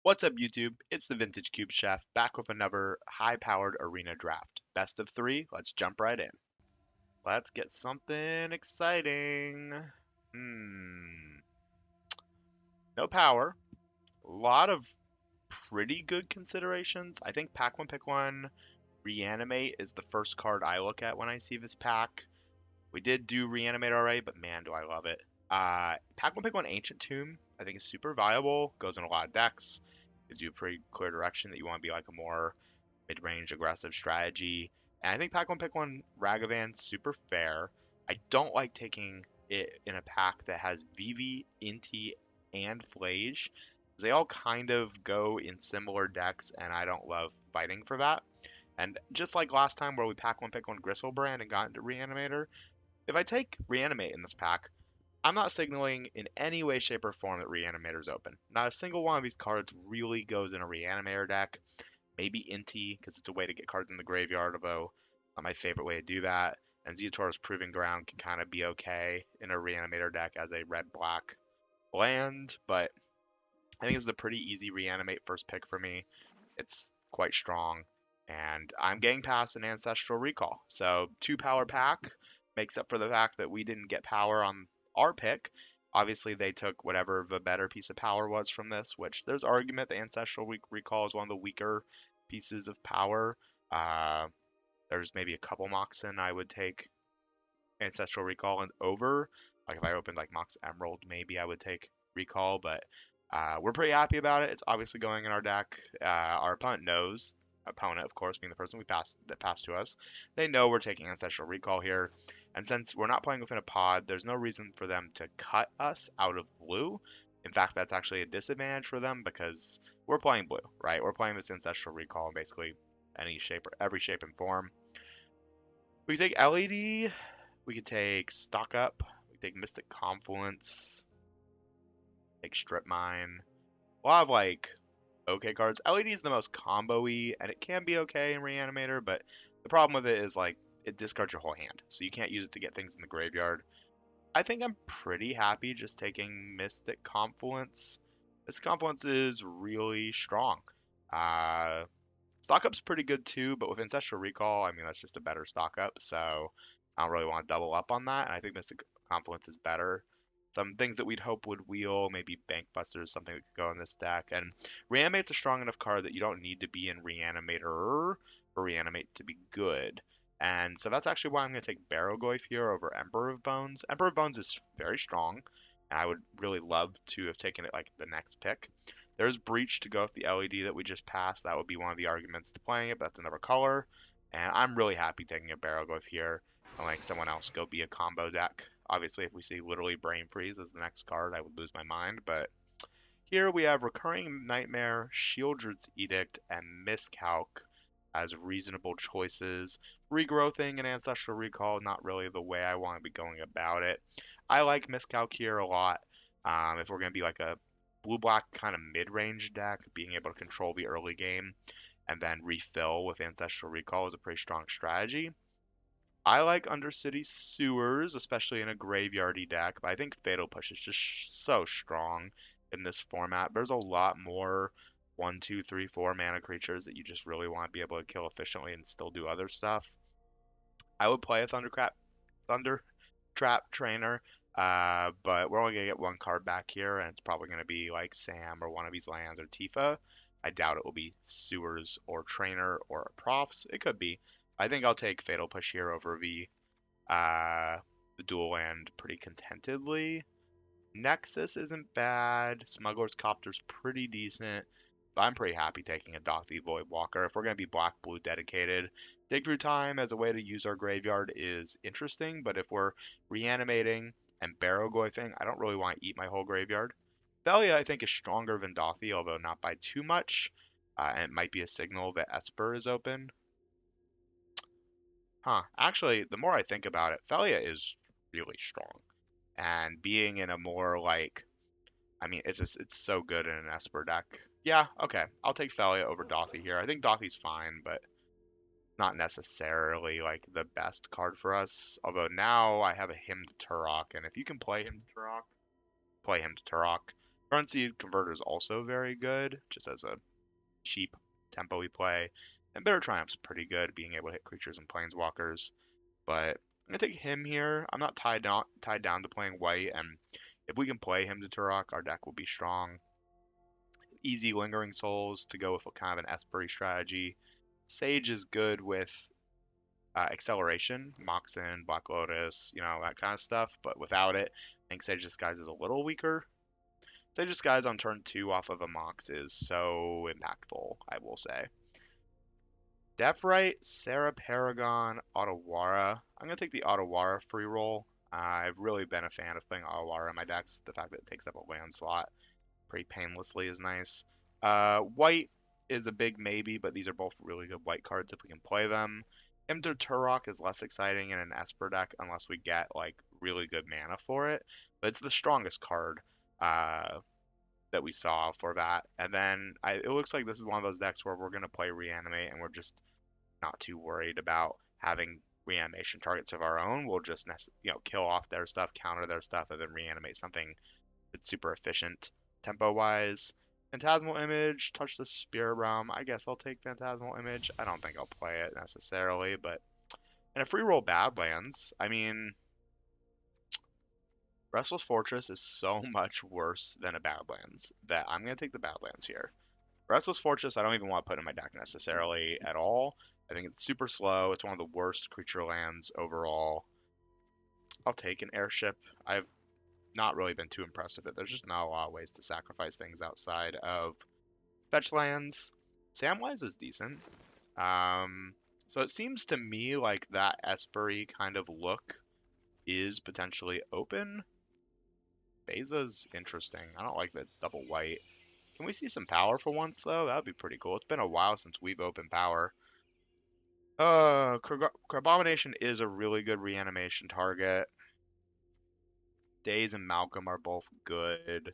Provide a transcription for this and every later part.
What's up, YouTube? It's the Vintage Cube Chef back with another high-powered arena draft. Best of three, let's jump right in. Let's get something exciting. Hmm, no power. A lot of pretty good considerations. I think pack one, pick one. Reanimate is the first card I look at when I see this pack. We did do Reanimate already, but man, do I love it. Pack one, pick one, Ancient Tomb. I think is super viable. Goes in a lot of decks. Gives you a pretty clear direction that you want to be like a more mid-range aggressive strategy. And I think pack one, pick one, Ragavan, super fair. I don't like taking it in a pack that has Vivi, Inti, and Flage. They all kind of go in similar decks, and I don't love fighting for that. And just like last time where we pack one, pick one, Gristlebrand and got into Reanimator, if I take Reanimate in this pack, I'm not signaling in any way, shape, or form that Reanimator's open. Not a single one of these cards really goes in a Reanimator deck. Maybe Inti, because it's a way to get cards in the graveyard, although not my favorite way to do that. And Zeotor's Proving Ground can kind of be okay in a Reanimator deck as a red-black land, but I think this is a pretty easy Reanimate first pick for me. It's quite strong, and I'm getting past an Ancestral Recall. So 2 power pack makes up for the fact that we didn't get power on our pick. Obviously, they took whatever the better piece of power was from this, which there's argument the Ancestral Recall is one of the weaker pieces of power. Uh, there's maybe a couple Moxen I would take Ancestral Recall and over. Like if I opened like Mox Emerald, maybe I would take Recall, but we're pretty happy about it. It's obviously going in our deck. Our opponent knows. Opponent, of course, being the person that passed to us, they know we're taking Ancestral Recall here. And since we're not playing within a pod, there's no reason for them to cut us out of blue. In fact, that's actually a disadvantage for them because we're playing blue, right? We're playing this Ancestral Recall in basically any shape or every shape and form. We take LED, we could take Stock Up, we could take Mystic Confluence, take Strip Mine. A lot of like okay cards. LED is the most combo-y, and it can be okay in Reanimator, but the problem with it is like it discards your whole hand, so you can't use it to get things in the graveyard. I think I'm pretty happy just taking Mystic Confluence. Mystic Confluence is really strong. Uh, Stock Up's pretty good too, but with Ancestral Recall, I mean, that's just a better stock up, so I don't really want to double up on that, and I think Mystic Confluence is better. Some things that we'd hope would wheel, maybe Bank Busters, something that could go in this deck, and Reanimate's a strong enough card that you don't need to be in Reanimator for Reanimate to be good. And so that's actually why I'm going to take Barrogoyf here over Emperor of Bones. Emperor of Bones is very strong, and I would really love to have taken it like the next pick. There's Breach to go with the LED that we just passed. That would be one of the arguments to playing it, but that's another color. And I'm really happy taking a Barrowglyph here and like someone else go be a combo deck. Obviously, if we see literally Brain Freeze as the next card, I would lose my mind. But here we have Recurring Nightmare, Shieldred's Edict, and Miscalc as reasonable choices. Regrowthing and Ancestral Recall, not really the way I want to be going about it. I like Miscalc here a lot. If we're going to be like a blue-black kind of mid-range deck, being able to control the early game and then refill with Ancestral Recall is a pretty strong strategy. I like Undercity Sewers, especially in a graveyardy deck, but I think Fatal Push is just so strong in this format. There's a lot more 1, 2, 3, 4 mana creatures that you just really want to be able to kill efficiently and still do other stuff. I would play a Thunder Trap Trainer, but we're only gonna get one card back here, and it's probably gonna be like Sam or one of these lands or Tifa. I doubt it will be Sewers or Trainer or Profs. It could be. I think I'll take Fatal Push here over the dual land pretty contentedly. Nexus isn't bad. Smuggler's Copter's pretty decent. But I'm pretty happy taking a Dothi Voidwalker. If we're going to be black blue dedicated, Dig Through Time as a way to use our graveyard is interesting, but if we're reanimating and Barrowgoyfing, I don't really want to eat my whole graveyard. Thalia, I think, is stronger than Dothi, although not by too much. And it might be a signal that Esper is open. Huh. Actually, the more I think about it, Thalia is really strong. And being in a more like I mean, it's so good in an Esper deck. Yeah, okay. I'll take Thalia over Dothi here. I think Dothi's fine, but not necessarily like the best card for us. Although now I have a Hymn to Turok, and if you can play Hymn to Turok, play Hymn to Turok. Currency Converter is also very good, just as a cheap tempo we play. And Bitter Triumph's pretty good, being able to hit creatures and planeswalkers. But I'm gonna take him here. I'm not tied down to playing white, and if we can play him to Turok, our deck will be strong. Easy Lingering Souls to go with a kind of an Espery strategy. Sage is good with acceleration, Moxen, Black Lotus, that kind of stuff. But without it, I think Sage Disguise is a little weaker. Sage Disguise on turn 2 off of a Mox is so impactful, I will say. Deathrite, Sarah Paragon, Otawara. I'm going to take the Otawara free roll. I've really been a fan of playing Otawara in my decks. The fact that it takes up a land slot pretty painlessly is nice. White is a big maybe, but these are both really good white cards if we can play them. Imter Turok is less exciting in an Esper deck unless we get like really good mana for it, but it's the strongest card that we saw for that. And then it looks like this is one of those decks where we're going to play Reanimate and we're just not too worried about having reanimation targets of our own. We'll just kill off their stuff, counter their stuff, and then reanimate something that's super efficient tempo wise. Phantasmal Image, Touch the Spirit Realm. I guess I'll take Phantasmal Image. I don't think I'll play it necessarily, but in a free roll Badlands, I mean, Restless Fortress is so much worse than a Badlands that I'm going to take the Badlands here. Restless Fortress, I don't even want to put in my deck necessarily at all. I think it's super slow. It's one of the worst creature lands overall. I'll take an Airship. I've not really been too impressed with it. There's just not a lot of ways to sacrifice things outside of fetch lands. Samwise is decent. So it seems to me like that Espery kind of look is potentially open. Beza's interesting. I don't like that it's double white. Can we see some power for once, though? That would be pretty cool. It's been a while since we've opened power. Crabomination is a really good reanimation target. Daze and Malcolm are both good.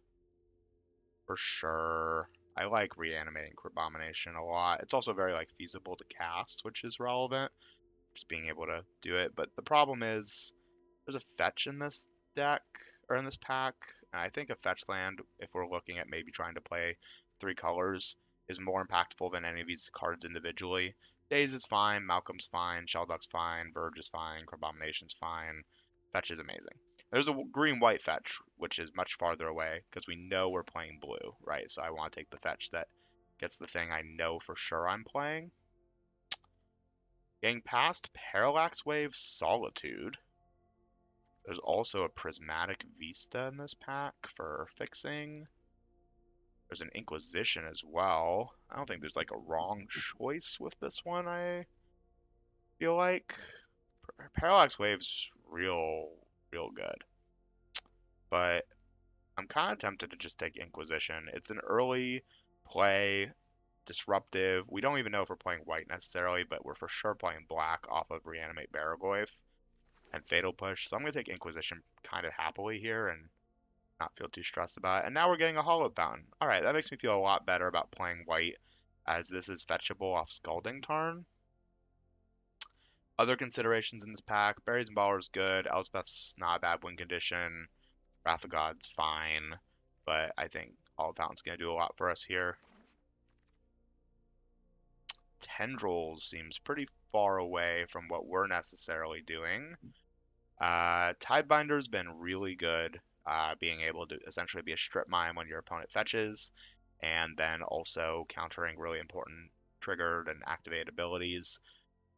For sure. I like reanimating Crabomination a lot. It's also very feasible to cast, which is relevant. Just being able to do it. But the problem is there's a fetch in this deck, or in this pack. And I think a fetch land, if we're looking at maybe trying to play 3 colors, is more impactful than any of these cards individually. Daze is fine, Malcolm's fine, Shellduck's fine, Verge is fine, Crabomination's fine. Fetch is amazing. There's a green-white fetch, which is much farther away, because we know we're playing blue, right? So I want to take the fetch that gets the thing I know for sure I'm playing. Getting past Parallax Wave Solitude. There's also a Prismatic Vista in this pack for fixing. There's an Inquisition as well. I don't think there's a wrong choice with this one, I feel like. Parallax Wave's real good. But I'm kind of tempted to just take Inquisition. It's an early play, disruptive. We don't even know if we're playing white necessarily, but we're for sure playing black off of Reanimate Barragoyf and Fatal Push. So I'm going to take Inquisition kind of happily here and not feel too stressed about it. And now we're getting a Hollow Fountain. All right, that makes me feel a lot better about playing white, as this is fetchable off Scalding Tarn. Other considerations in this pack: Berries and Baller's good, Elspeth's not a bad win condition, Wrath of God's fine, but I think Hollow Fountain's going to do a lot for us here. Tendrils seems pretty far away from what we're necessarily doing. Tidebinder's been really good, being able to essentially be a strip mine when your opponent fetches, and then also countering really important triggered and activated abilities.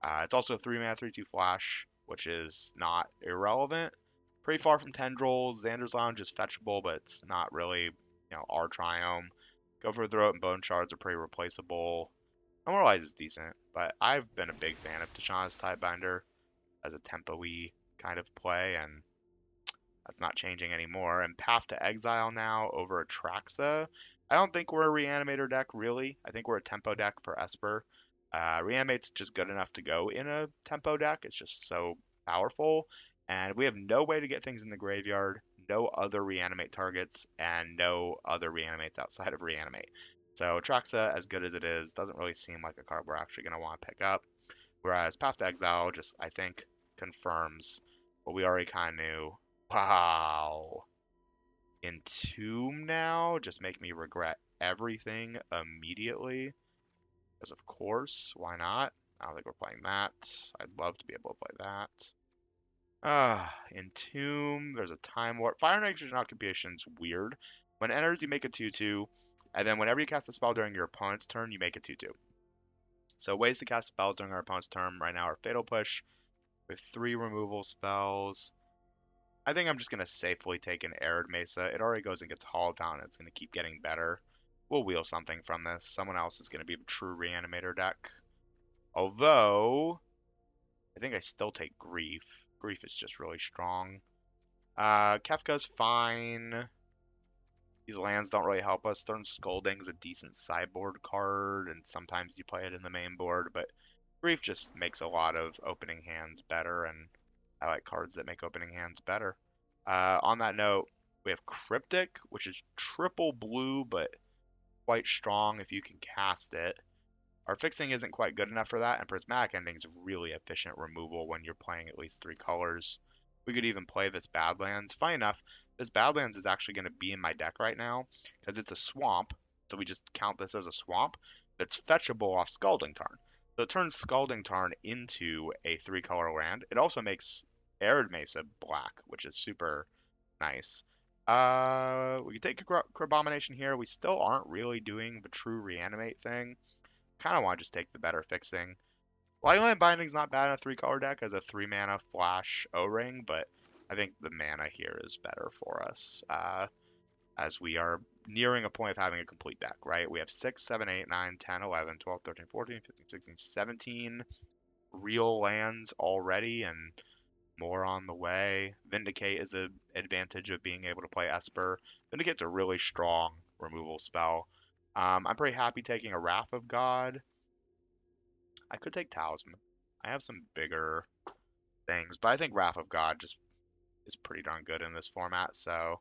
It's also a 3-mana 3/2 flash, which is not irrelevant. Pretty far from Tendrils. Xander's Lounge is fetchable, but it's not really, our Triome. Go for Throat and Bone Shards are pretty replaceable. Immortalize is decent, but I've been a big fan of Tashana's Tidebinder as a tempo-y kind of play, and that's not changing anymore. And Path to Exile now over Atraxa. I don't think we're a Reanimator deck, really. I think we're a tempo deck for Esper. Reanimate's just good enough to go in a tempo deck. It's just so powerful. And we have no way to get things in the graveyard, no other Reanimate targets, and no other Reanimates outside of Reanimate. So Atraxa, as good as it is, doesn't really seem like a card we're actually going to want to pick up. Whereas Path to Exile just, I think, confirms what we already kind of knew. Wow. Entomb now, just make me regret everything immediately. Because of course, why not? I don't think we're playing that. I'd love to be able to play that. Entomb, there's a Time Warp. Fire Nitrogen Occupation's weird. When it enters, you make a 2/2, and then whenever you cast a spell during your opponent's turn, you make a 2/2. So ways to cast spells during our opponent's turn right now are Fatal Push with 3 removal spells. I think I'm just going to safely take an Arid Mesa. It already goes and gets Hollowed Out, and it's going to keep getting better. We'll wheel something from this. Someone else is going to be a true Reanimator deck. Although, I think I still take Grief. Grief is just really strong. Kefka's fine. These lands don't really help us. Stern Scolding's a decent sideboard card, and sometimes you play it in the main board, but Grief just makes a lot of opening hands better, and I like cards that make opening hands better. On that note, we have Cryptic, which is triple blue, but quite strong if you can cast it. Our fixing isn't quite good enough for that, and Prismatic Ending is really efficient removal when you're playing at least 3 colors. We could even play this Badlands. Funny enough, this Badlands is actually going to be in my deck right now because it's a swamp, so we just count this as a swamp that's fetchable off Scalding Tarn. So it turns Scalding Tarn into a 3-color land. It also makes Arid Mesa black, which is super nice. We can take a Crabomination here. We still aren't really doing the true Reanimate thing. Kind of want to just take the better fixing. Lightland Binding's not bad in a 3-color deck as a 3-mana flash O-Ring, but I think the mana here is better for us, as we are nearing a point of having a complete deck, right? We have 6, 7, 8, 9, 10, 11, 12, 13, 14, 15, 16, 17 real lands already, and more on the way. Vindicate is an advantage of being able to play Esper. Vindicate's a really strong removal spell. I'm pretty happy taking a Wrath of God. I could take Talisman. I have some bigger things, but I think Wrath of God just is pretty darn good in this format. So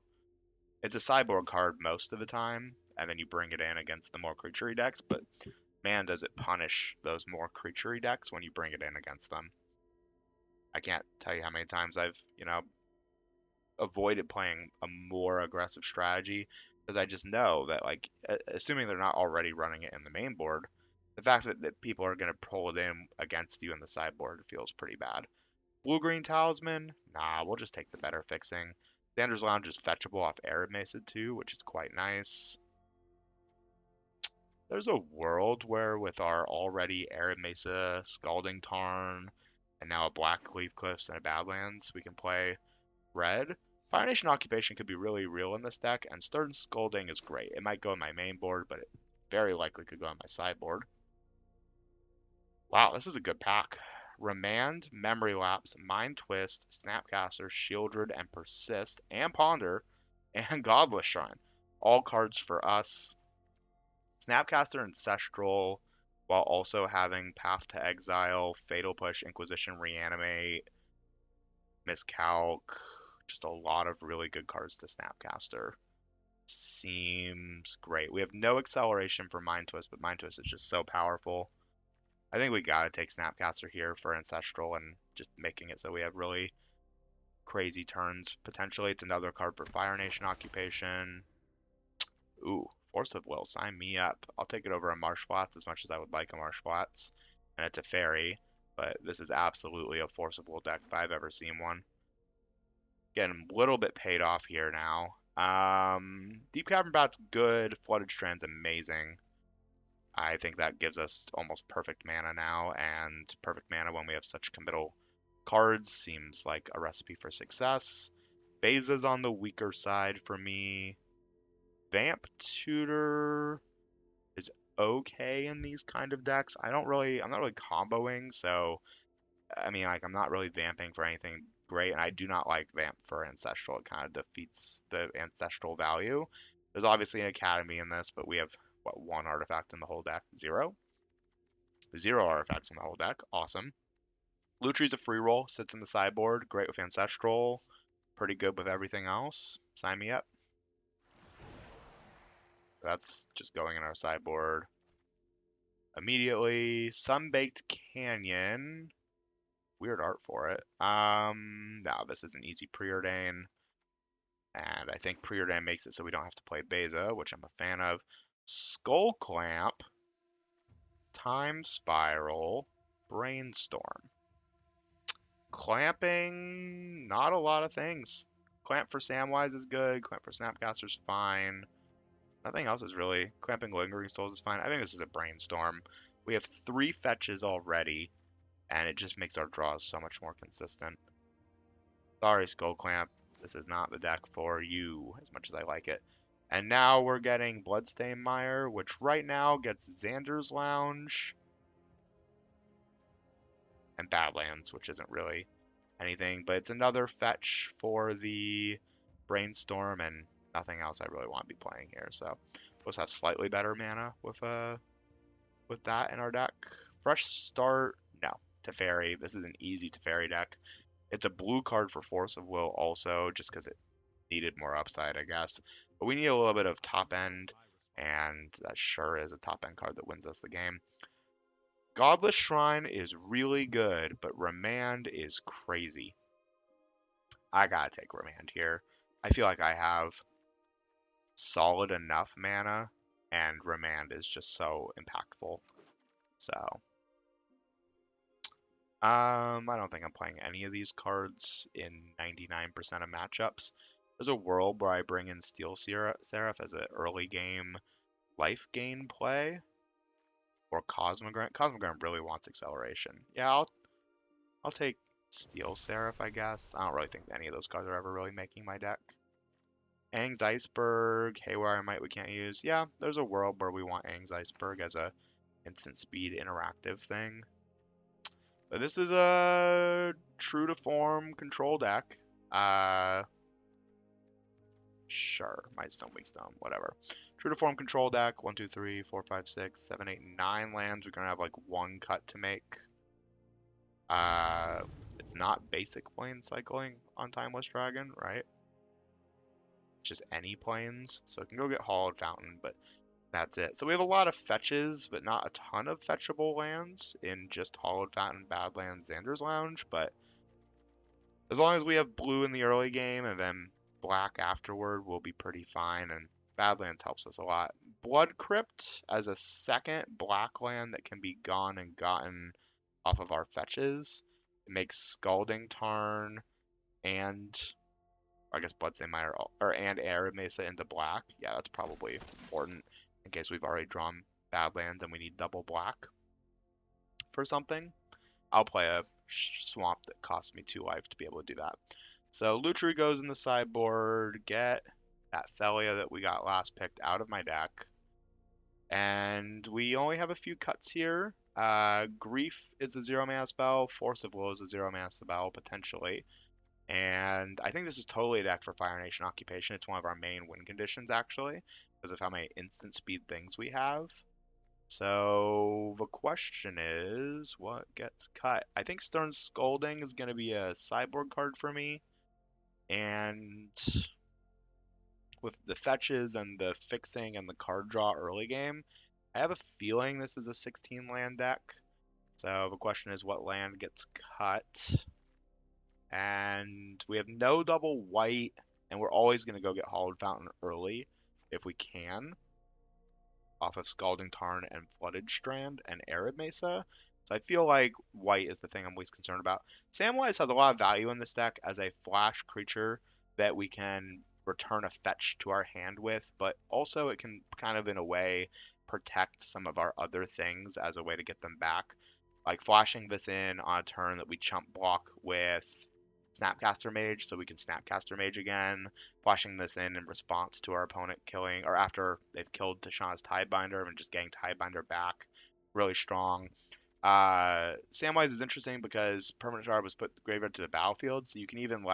it's a sideboard card most of the time, and then you bring it in against the more creaturey decks. But man, does it punish those more creaturey decks when you bring it in against them. I can't tell you how many times I've, avoided playing a more aggressive strategy because I just know that, like, assuming they're not already running it in the main board, the fact that people are going to pull it in against you in the sideboard feels pretty bad. Blue-green Talisman? Nah, we'll just take the better fixing. Xander's Lounge is fetchable off Arid Mesa too, which is quite nice. There's a world where with our already Arid Mesa, Scalding Tarn, and now a Black Cleave Cliffs and a Badlands, we can play red. Fire Nation Occupation could be really real in this deck, and Stern Scolding is great. It might go in my main board, but it very likely could go on my sideboard. Wow, this is a good pack. Remand, Memory Lapse, Mind Twist, Snapcaster, Shieldred, and Persist, and Ponder, and Godless Shrine. All cards for us. Snapcaster, Ancestral, while also having Path to Exile, Fatal Push, Inquisition, Reanimate, Miscalc. Just a lot of really good cards to Snapcaster. Seems great. We have no acceleration for Mind Twist, but Mind Twist is just so powerful. I think we gotta take Snapcaster here for Ancestral and just making it so we have really crazy turns. Potentially, it's another card for Fire Nation Occupation. Ooh, Force of Will, sign me up. I'll take it over a Marsh Flats as much as I would like a Marsh Flats and a Teferi, but this is absolutely a Force of Will deck if I've ever seen one. Getting a little bit paid off here now. Deep Cavern Bat's good. Flooded Strand's amazing. I think that gives us almost perfect mana now, and perfect mana when we have such committal cards seems like a recipe for success. Beza's on the weaker side for me. Vamp Tutor is okay in these kind of decks. I'm not really comboing, so I mean, like, I'm not really vamping for anything great, and I do not like Vamp for Ancestral. It kind of defeats the Ancestral value. There's obviously an Academy in this, but we have, what, 1 artifact in the whole deck? 0? 0 artifacts in the whole deck. Awesome. Lutri's a free roll, sits in the sideboard, great with Ancestral, pretty good with everything else. Sign me up. That's just going in our sideboard immediately. Sunbaked Canyon. Weird art for it. No, this is an easy preordain. And I think Preordain makes it so we don't have to play Beza, which I'm a fan of. Skull Clamp, Time Spiral, Brainstorm. Clamping, not a lot of things. Clamp for Samwise is good. Clamp for Snapcaster's fine. Nothing else is really. Clamping Lingering Souls is fine. I think this is a Brainstorm. We have 3 fetches already, and it just makes our draws so much more consistent. Sorry, Skull Clamp. This is not the deck for you, as much as I like it. And now we're getting Bloodstain Mire, which right now gets Xander's Lounge and Badlands, which isn't really anything, but it's another fetch for the Brainstorm and nothing else I really want to be playing here. So we'll have slightly better mana with that in our deck. Fresh Start, no. Teferi, this is an easy Teferi deck. It's a blue card for Force of Will also, just because it needed more upside, I guess. But we need a little bit of top end, and that sure is a top end card that wins us the game. Godless Shrine is really good, but Remand is crazy. I gotta take Remand here. I feel like I have solid enough mana, and Remand is just so impactful. So, I don't think I'm playing any of these cards in 99% of matchups. There's a world where I bring in Steel Seraph as an early game life gain play, or Cosmogram. Cosmogram really wants acceleration. Yeah, I'll take Steel Seraph, I guess. I don't really think any of those cards are ever really making my deck. Aang's Iceberg, Haywire Might we can't use. Yeah, there's a world where we want Aang's Iceberg as a instant speed interactive thing. But this is a true to form control deck. Sure, Might Stone, Weak Stone, whatever. True to form control deck. 1, 2, 3, 4, 5, 6, 7, 8, 9 lands. We're gonna have like 1 cut to make. It's not basic plane cycling on Timeless Dragon, right? Just any planes. So it can go get Hollowed Fountain, but that's it. So we have a lot of fetches, but not a ton of fetchable lands in just Hollowed Fountain, Badlands, Xander's Lounge. But as long as we have blue in the early game and then black afterward, we'll be pretty fine. And Badlands helps us a lot. Blood Crypt as a second black land that can be gone and gotten off of our fetches. It makes Scalding Tarn and I guess Bloodstain Mire and Arid Mesa into black. Yeah, that's probably important in case we've already drawn Badlands and we need double black for something. I'll play a swamp that costs me 2 life to be able to do that. So Lutri goes in the sideboard, get that Thelia that we got last picked out of my deck. And we only have a few cuts here. Grief is a 0 mana spell, Force of Will is a 0 mana spell, potentially. And I think this is totally a deck for Fire Nation Occupation. It's one of our main win conditions, actually, because of how many instant speed things we have. So the question is, what gets cut? I think Stern Scolding is going to be a sideboard card for me. And with the fetches and the fixing and the card draw early game, I have a feeling this is a 16 land deck. So the question is, what land gets cut? And we have no double white, and we're always going to go get Hollowed Fountain early if we can, off of Scalding Tarn and Flooded Strand and Arid Mesa. So I feel like white is the thing I'm least concerned about. Samwise has a lot of value in this deck as a flash creature that we can return a fetch to our hand with, but also it can kind of, in a way, protect some of our other things as a way to get them back. Like flashing this in on a turn that we chump block with Snapcaster Mage, so we can Snapcaster Mage again, flashing this in response to our opponent killing, or after they've killed Tashana's Tidebinder and just getting Tidebinder back, really strong. Samwise is interesting because Permanent Shard was put graveyard to the battlefield, so you can even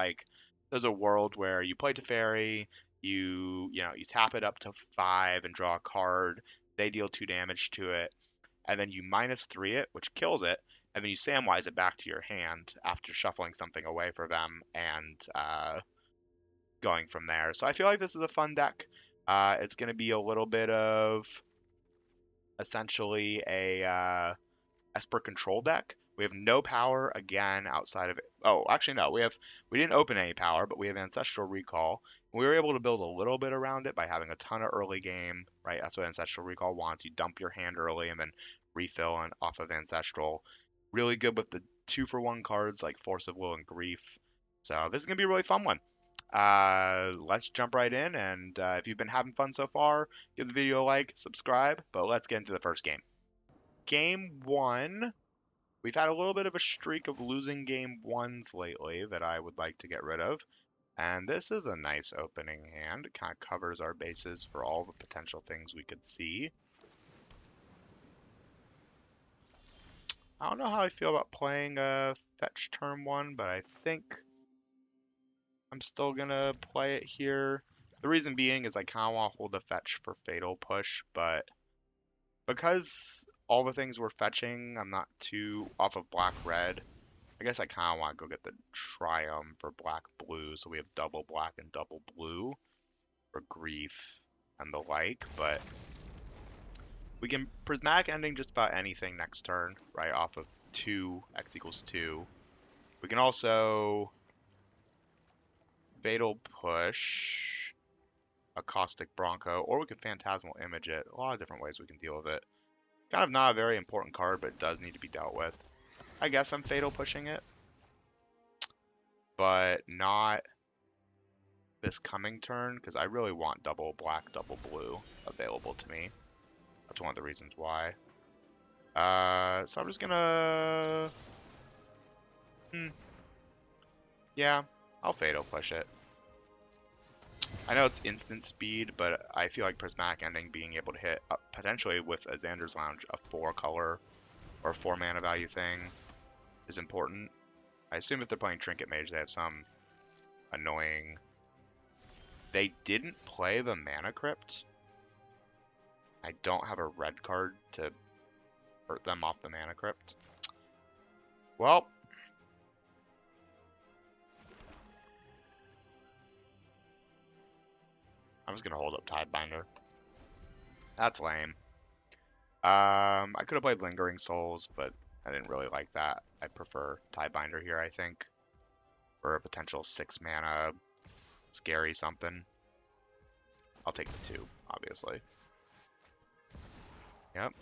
there's a world where you play Teferi, you tap it up to 5 and draw a card, they deal 2 damage to it, and then you -3 it, which kills it, and then you Samwise it back to your hand after shuffling something away for them and going from there. So I feel like this is a fun deck. It's going to be a little bit of essentially a Esper control deck, We have no power again outside of it. Oh, actually no, we didn't open any power, but we have Ancestral Recall. We were able to build a little bit around it by having a ton of early game, right? That's what Ancestral Recall wants. You dump your hand early and then refill on off of Ancestral. Really good with the 2-for-1 cards like Force of Will and Grief. So this is gonna be a really fun one. Let's jump right in, and if you've been having fun so far, give the video a like, subscribe, but let's get into the first game. Game one. We've had a little bit of a streak of losing game ones lately that I would like to get rid of. And this is a nice opening hand. It kind of covers our bases for all the potential things we could see. I don't know how I feel about playing a fetch turn one, but I think I'm still going to play it here. The reason being is I kind of want to hold the fetch for Fatal Push, but because all the things we're fetching, I'm not too off of black-red. I guess I kind of want to go get the Triumph for black-blue, so we have double black and double blue for Grief and the like, but we can Prismatic Ending just about anything next turn, right, off of 2, x equals 2. We can also Fatal Push a Caustic Bronco, or we could Phantasmal Image it. A lot of different ways we can deal with it. Kind of not a very important card, but it does need to be dealt with. I guess I'm Fatal Pushing it, but not this coming turn, because I really want double black, double blue available to me. That's one of the reasons why. So I'm just gonna... Yeah, I'll Fatal Push it. I know it's instant speed, but I feel like Prismatic Ending being able to hit, potentially with a Xander's Lounge, a 4-color or 4-mana value thing is important. I assume if they're playing Trinket Mage, they have some annoying... They didn't play the Mana Crypt. I don't have a red card to hurt them off the Mana Crypt. Well, I'm just gonna hold up Tidebinder. That's lame. I could have played Lingering Souls, but I didn't really like that. I prefer Tidebinder here, I think, for a potential 6-mana scary something. I'll take the 2, obviously. Yep.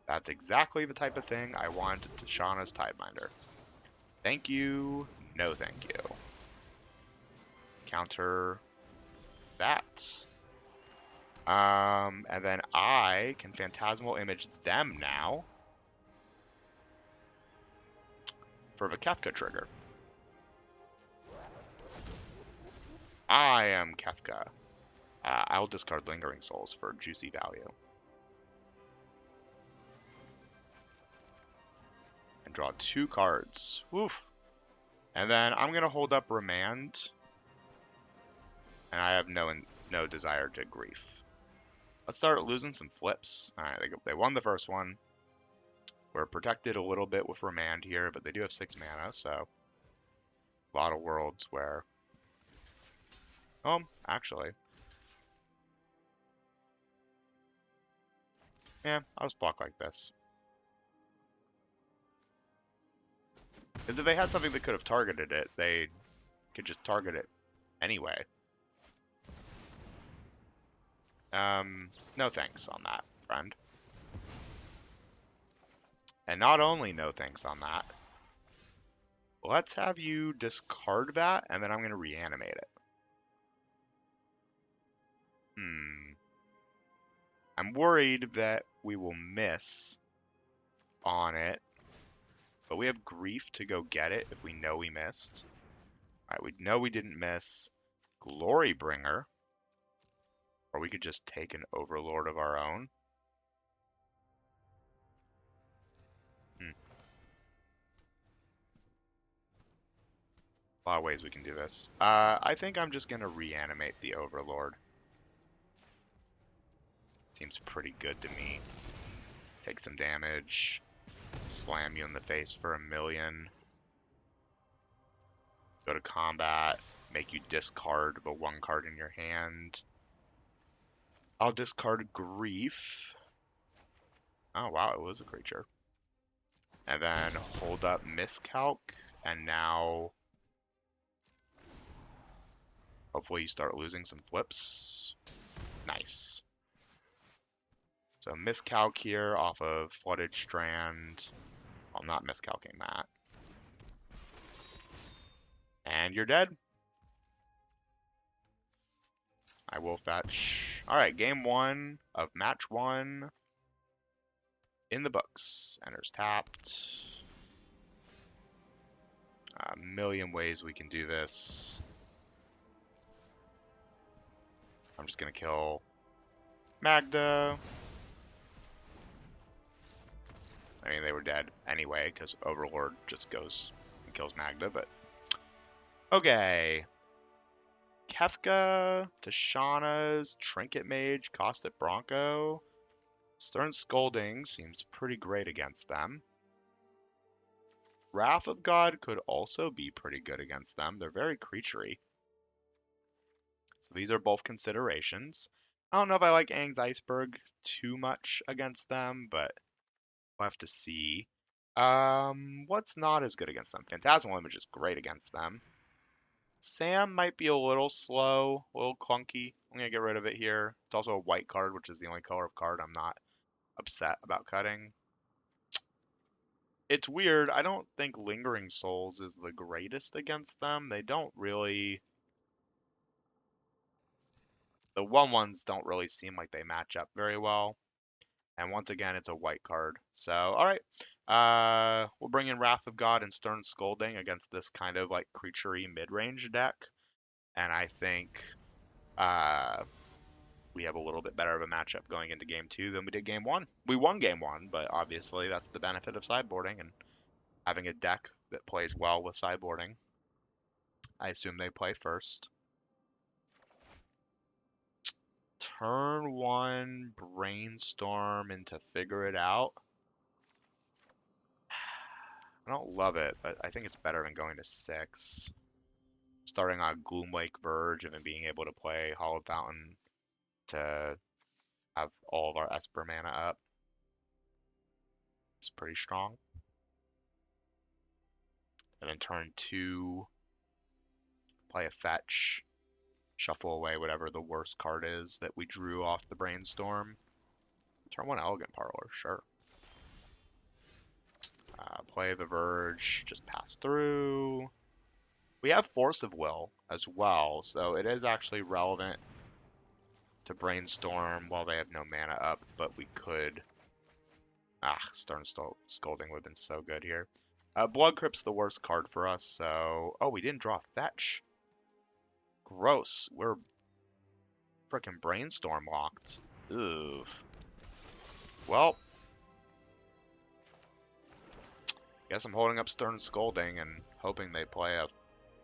That's exactly the type of thing I wanted to Shauna's Tidebinder. Thank you. No thank you. Counter that. And then I can Phantasmal Image them now for the Kefka trigger. I am Kefka. I'll discard Lingering Souls for juicy value. And draw 2 cards. Woof. And then I'm going to hold up Remand. And I have no desire to Grief. Let's start losing some flips. Alright, they won the first one. We're protected a little bit with Remand here, but they do have 6 mana, so... A lot of worlds where... actually... Yeah, I'll just block like this. If they had something that could have targeted it, they could just target it anyway. No thanks on that, friend. And not only no thanks on that, let's have you discard that, and then I'm going to reanimate it. I'm worried that we will miss on it, but we have Grief to go get it if we know we missed. Alright, we know we didn't miss Glorybringer, or we could just take an Overlord of our own. A lot of ways we can do this. I think I'm just going to reanimate the Overlord. Seems pretty good to me. Take some damage. Slam you in the face for 1,000,000. Go to combat. Make you discard the 1 card in your hand. I'll discard Grief. Oh, wow, it was a creature. And then hold up miscalc, and now hopefully you start losing some flips. Nice. So miscalc here off of Flooded Strand. I'm not miscalcing that. And you're dead. I will fetch. Alright, game 1 of match 1 in the books. Enters tapped. A million ways we can do this. I'm just gonna kill Magda. I mean, they were dead anyway, because Overlord just goes and kills Magda, but... Okay. Kefka, Tashana's, Trinket Mage, Caustic Bronco. Stern Scolding seems pretty great against them. Wrath of God could also be pretty good against them. They're very creaturey. So these are both considerations. I don't know if I like Aang's Iceberg too much against them, but we'll have to see. What's not as good against them? Phantasmal Image is great against them. Sam might be a little slow, a little clunky. I'm going to get rid of it here. It's also a white card, which is the only color of card I'm not upset about cutting. It's weird. I don't think Lingering Souls is the greatest against them. They don't really... The 1/1s don't really seem like they match up very well. And once again, it's a white card. So, alright. We'll bring in Wrath of God and Stern Scolding against this kind of like creaturey mid-range deck. And I think we have a little bit better of a matchup going into game 2 than we did game 1. We won game 1, but obviously that's the benefit of sideboarding and having a deck that plays well with sideboarding. I assume they play first. Turn 1, brainstorm into figure it out. I don't love it, but I think it's better than going to 6. Starting on Gloomlake Verge and then being able to play Hollow Fountain to have all of our Esper mana up. It's pretty strong. And then turn 2, play a fetch, shuffle away whatever the worst card is that we drew off the brainstorm. Turn 1 Elegant Parlor, sure. Play the Verge, just pass through. We have Force of Will as well, so it is actually relevant to brainstorm while they have no mana up, but we could... Stern Scolding would have been so good here. Blood Crypt's the worst card for us, so... Oh, we didn't draw fetch. Gross. We're frickin' brainstorm locked. Ooh. Well, guess I'm holding up Stern Scolding and hoping they play a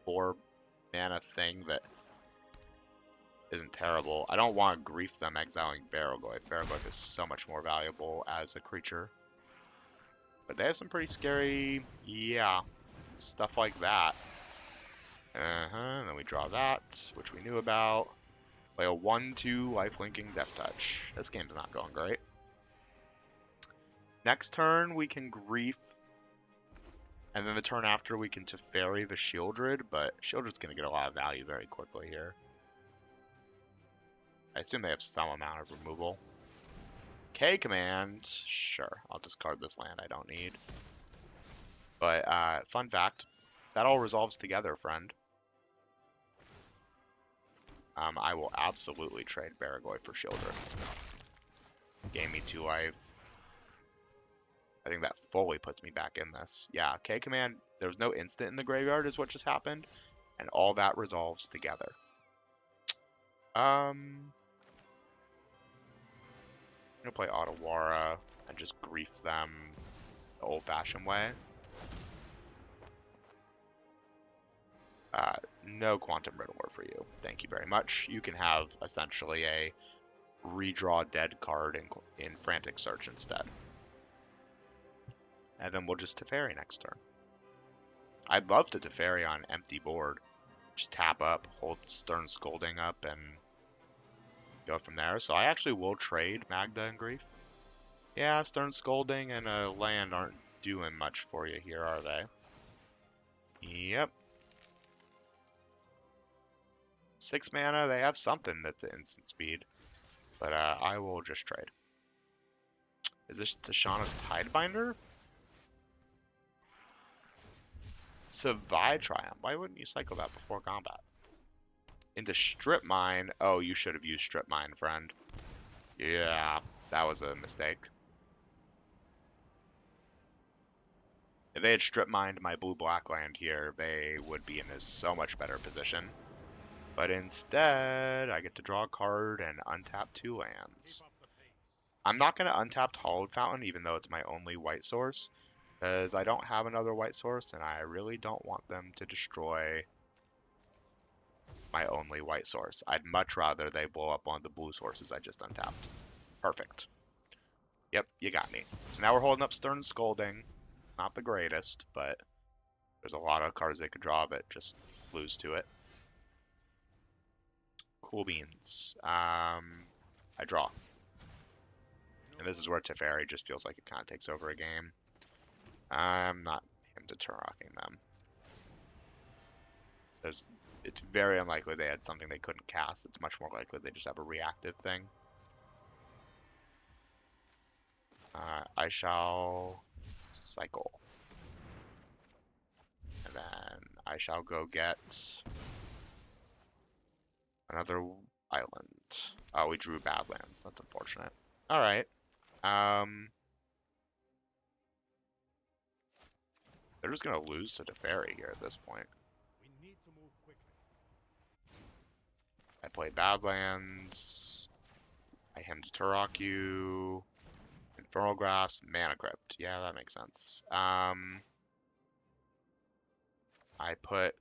4 mana thing that isn't terrible. I don't want to grief them exiling Barrowglyph. Barrowglyph is so much more valuable as a creature. But they have some pretty scary, stuff like that. And then we draw that, which we knew about. Play a 1/2 lifelinking Death Touch. This game's not going great. Next turn we can grief, and then the turn after we can Teferi the Shieldred, but Shieldred's going to get a lot of value very quickly here. I assume they have some amount of removal. K command, sure, I'll discard this land I don't need. But fun fact, that all resolves together, friend. I will absolutely trade Barrowglyph for Shieldred. Gain me 2 life. I think that fully puts me back in this. Yeah, K command, there was no instant in the graveyard is what just happened, and all that resolves together. I'm gonna play Otawara and just grief them the old-fashioned way. No Quantum Riddler for you. Thank you very much. You can have essentially a redraw dead card in Frantic Search instead. And then we'll just Teferi next turn. I'd love to Teferi on empty board. Just tap up, hold Stern Scolding up, and go from there. So I actually will trade Magda and Grief. Yeah, Stern Scolding and a land aren't doing much for you here, are they? Yep. 6 mana, they have something that's instant speed. But I will just trade. Is this Tashana's Tidebinder? Savai Triumph. Why wouldn't you cycle that before combat? Into Strip Mine. Oh, you should have used Strip Mine, friend. Yeah, that was a mistake. If they had strip mined my blue-black land here, they would be in a so much better position. But instead, I get to draw a card and untap 2 lands. I'm not going to untap Hollowed Fountain, even though it's my only white source, because I don't have another white source, and I really don't want them to destroy my only white source. I'd much rather they blow up one of the blue sources I just untapped. Perfect. Yep, you got me. So now we're holding up Stern Scolding. Not the greatest, but there's a lot of cards they could draw, but just lose to it. Cool beans. I draw. And this is where Teferi just feels like it kind of takes over a game. I'm not into turn-rocking them. It's very unlikely they had something they couldn't cast. It's much more likely they just have a reactive thing. I shall cycle. And then I shall go get another island. Oh, we drew Badlands. That's unfortunate. Alright. They're just going to lose to Teferi here at this point. We need to move quickly. I played Badlands. I hemmed Turok you. Infernal Grasp, Mana Crypt. Yeah, that makes sense. I put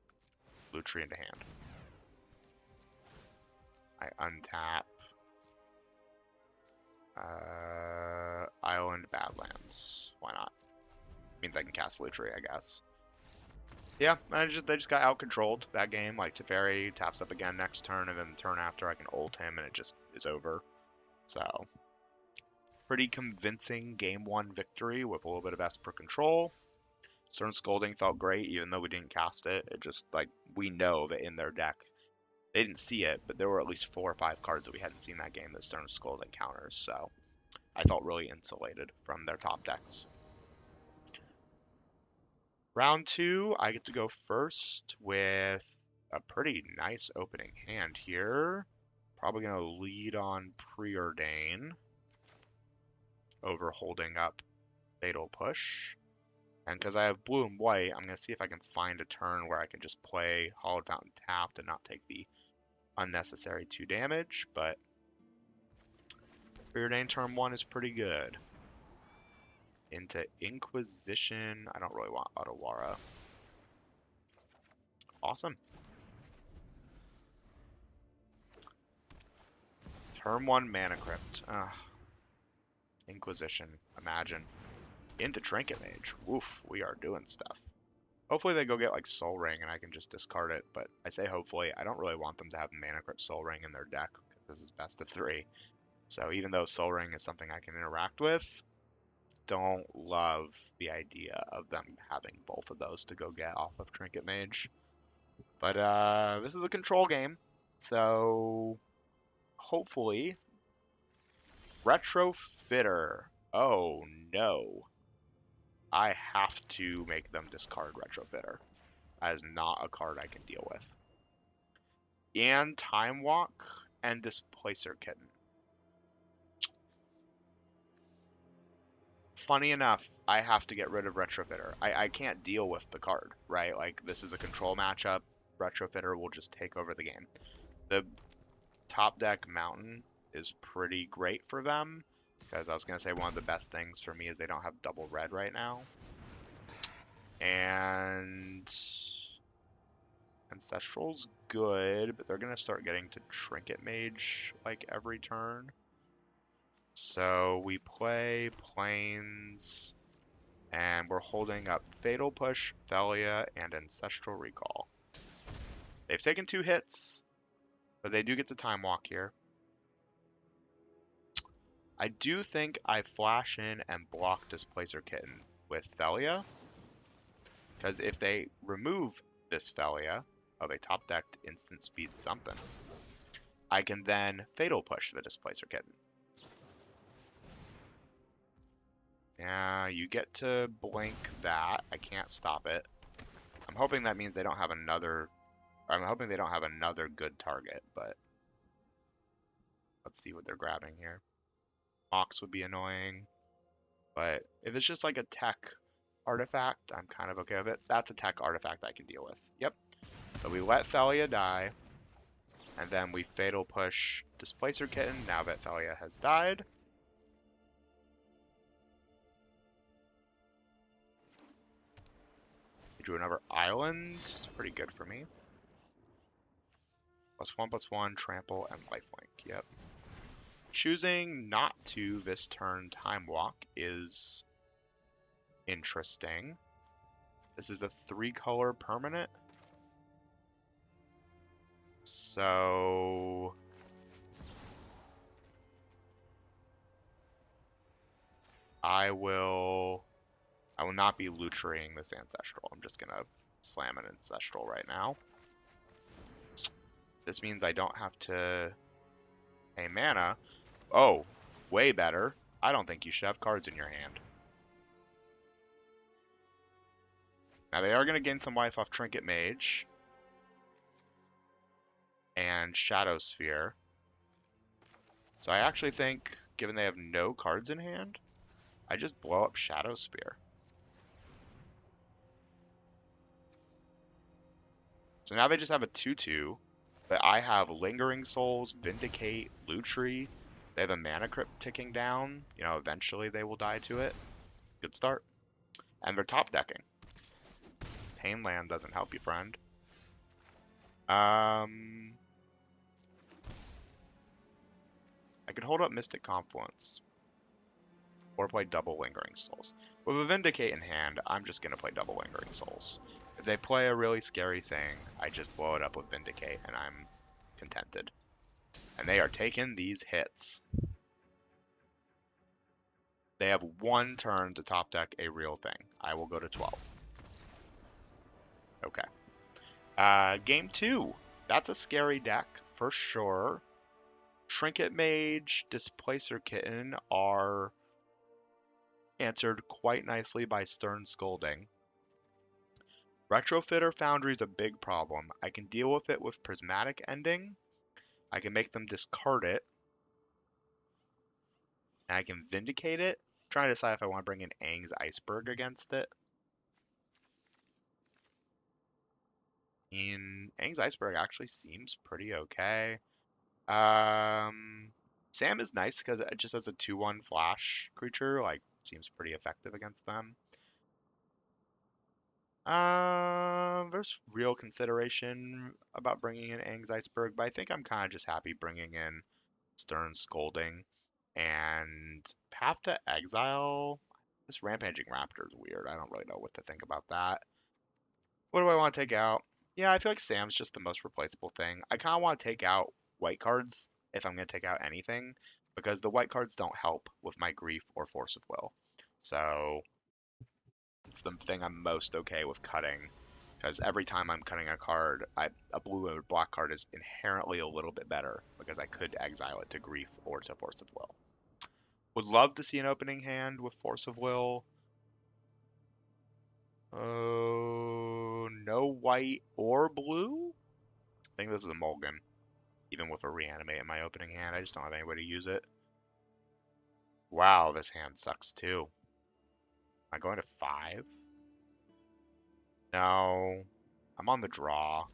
Lutri into hand. I untap Island Badlands. Why not? Means I can cast Lutri, I guess. Yeah, they just got out controlled that game. Like Teferi taps up again next turn, and then the turn after I can ult him, and it just is over. So pretty convincing game 1 victory with a little bit of Esper control. Stern Scolding felt great, even though we didn't cast it. It just, like, we know that in their deck, they didn't see it, but there were at least 4 or 5 cards that we hadn't seen that game that Stern Scolding counters, so I felt really insulated from their top decks. Round 2, I get to go first with a pretty nice opening hand here. Probably going to lead on Preordain over holding up Fatal Push. And because I have blue and white, I'm going to see if I can find a turn where I can just play Hollowed Fountain tapped and not take the unnecessary 2 damage, but Preordain turn 1 is pretty good. Into Inquisition. I don't really want Otawara. Awesome. Turn 1 Mana Crypt. Inquisition. Imagine. Into Trinket Mage. Woof, we are doing stuff. Hopefully they go get like Soul Ring and I can just discard it, but I say hopefully. I don't really want them to have Mana Crypt Soul Ring in their deck, because this is best of 3. So even though Soul Ring is something I can interact with, don't love the idea of them having both of those to go get off of Trinket Mage. But this is a control game, so hopefully Retrofitter. Oh no. I have to make them discard Retrofitter. That is not a card I can deal with. And Time Walk and Displacer Kitten. Funny enough, I have to get rid of Retrofitter. I can't deal with the card, right? Like, this is a control matchup. Retrofitter will just take over the game. The top deck Mountain is pretty great for them, because I was going to say one of the best things for me is they don't have double red right now. And Ancestral's good, but they're going to start getting to Trinket Mage like every turn. So we play Plains, and we're holding up Fatal Push, Thalia, and Ancestral Recall. They've taken 2 hits, but they do get to Time Walk here. I do think I flash in and block Displacer Kitten with Thalia, because if they remove this Thalia, oh, they top decked instant speed something, I can then Fatal Push the Displacer Kitten. Yeah, you get to blink that. I can't stop it. I'm hoping that means they don't have another. I'm hoping they don't have another good target, but let's see what they're grabbing here. Mox would be annoying, but if it's just like a tech artifact, I'm kind of okay with it. That's a tech artifact I can deal with. Yep. So we let Thalia die, and then we Fatal Push Displacer Kitten now that Thalia has died. We drew another island. Pretty good for me. +1/+1, trample, and lifelink. Yep. Choosing not to this turn time walk is interesting. This is a 3-color permanent. So I will not be Lutriing this Ancestral. I'm just gonna slam an Ancestral right now. This means I don't have to pay mana. Oh, way better. I don't think you should have cards in your hand. Now they are going to gain some life off Trinket Mage and Shadow Sphere. So I actually think, given they have no cards in hand, I just blow up Shadow Spear. So now they just have a 2/2, but I have Lingering Souls, Vindicate, Lutri. They have a Mana Crypt ticking down. You know, eventually they will die to it. Good start. And they're top decking. Pain Land doesn't help you, friend. I could hold up Mystic Confluence. Or play double Lingering Souls. With a Vindicate in hand, I'm just going to play double Lingering Souls. If they play a really scary thing, I just blow it up with Vindicate, and I'm contented. And they are taking these hits. They have 1 turn to top deck a real thing. I will go to 12. Okay. Game 2. That's a scary deck, for sure. Trinket Mage, Displacer Kitten are answered quite nicely by Stern Scolding. Retrofitter Foundry is a big problem. I can deal with it with Prismatic Ending. I can make them discard it. And I can Vindicate it. I'm trying to decide if I want to bring in Aang's Iceberg against it. Aang's Iceberg actually seems pretty okay. Sam is nice because it just has a 2/1 flash creature, like seems pretty effective against them. There's real consideration about bringing in Aang's Iceberg, but I think I'm kind of just happy bringing in Stern Scolding and Path to Exile. This Rampaging Raptor is weird. I don't really know what to think about that. What do I want to take out? Yeah, I feel like Sam's just the most replaceable thing. I kind of want to take out white cards if I'm going to take out anything, because the white cards don't help with my Grief or Force of Will. So it's the thing I'm most okay with cutting, because every time I'm cutting a card, a blue or black card is inherently a little bit better, because I could exile it to Grief or to Force of Will. Would love to see an opening hand with Force of Will. Oh, no white or blue? I think this is a mulligan, even with a Reanimate in my opening hand. I just don't have any way to use it. Wow, this hand sucks too. Am I going to 5? No. I'm on the draw.